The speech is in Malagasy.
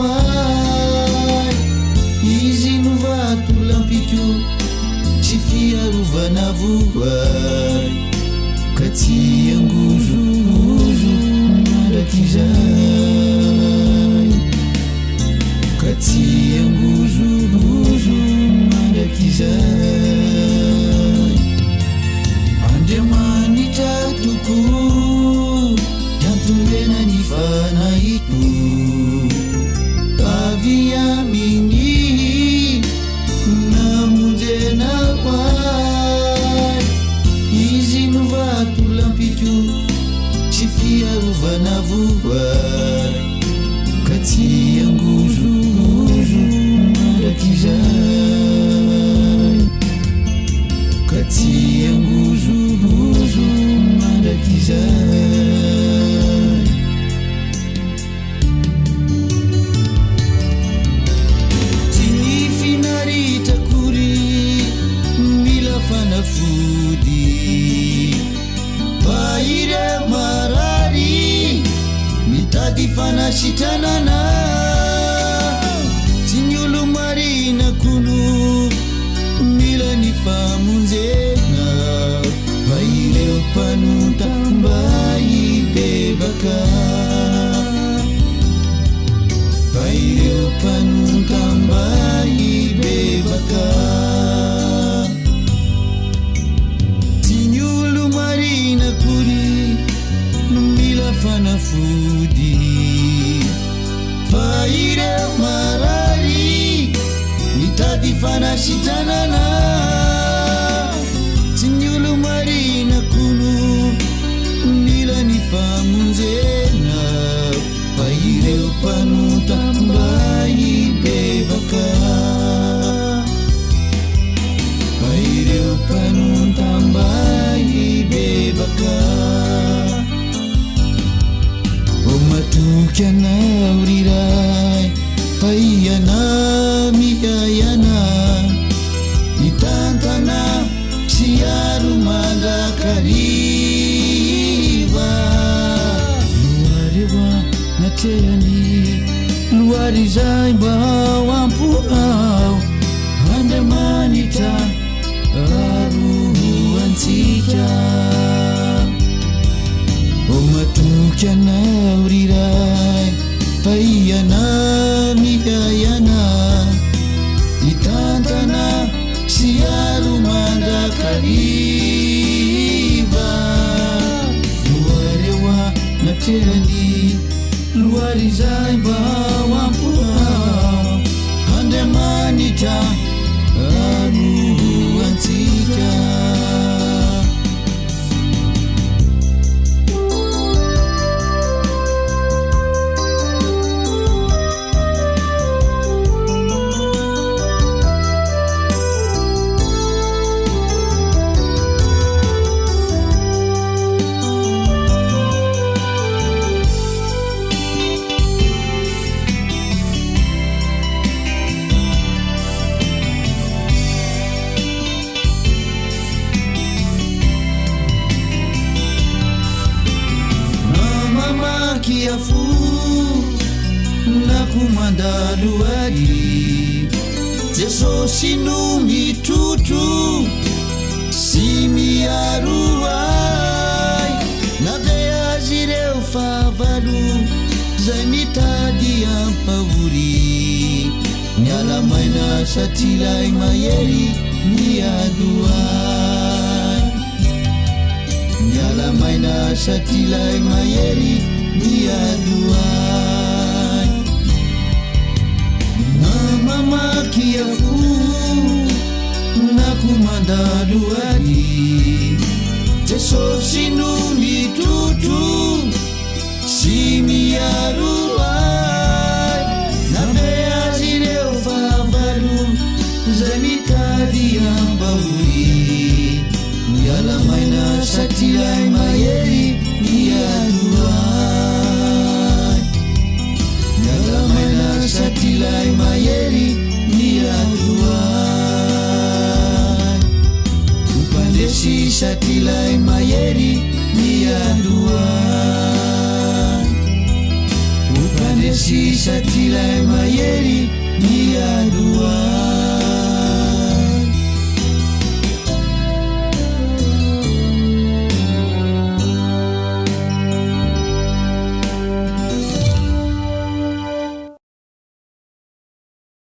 hoay izy no vato lampiko tsy fiarovana voay ka tsy angozogozo mandrakizay ka tsy angozogozo mandrakizay Andriamanitra toko yantomena ny fanahiko avy aminy namonjena hoay izy no vato lampiko tsy fiarovana voay ka tsy angozogozo mandrakizay ka tsy angozogozo mandrakizay tsy ny finaritra-kory mila fanafody fa ireo marary mitady fanasitranana tsy ny olo marina kono mila ny famonjena fa ireo mpanota mba hibebaka fa ireo mpanota mba hibebaka tsy ny olo marina kory mila fanafody fa ireo marary mitady fanasitranana tsy ny olo marina kono mila ny famonjena fa ireo mpanota mba hibebaka fa ireo mpanota mba hibebaka o matoky anao riray fa iana mihayana itantana siaro mandrakariva loarewa natrehany loary zay mba amponao Andriamanitra aroantsika o matoky anao riray fa iana mihayana itantana siaro mandrakariva loarewa natrehany loary zay mba amponao Andriamanitra aroantsika kiafu nakumandalo adi Jesosy no mitutu sy miaroay nave azy ireo favalo zay mitady ampahory miala maina satria lay mahery miadoay miala maina satria lay mahery miadoay namamaky afo nakomandalo ady Jesosy no mitutu sy miaroay nave azy ireo favalo zay mitady ambahory miala maina satria lay mahery miadoay miala maina satria lay mahery miadoay upandesy satria lay mahery miadoay Upandesi satilai mayeri Nia dua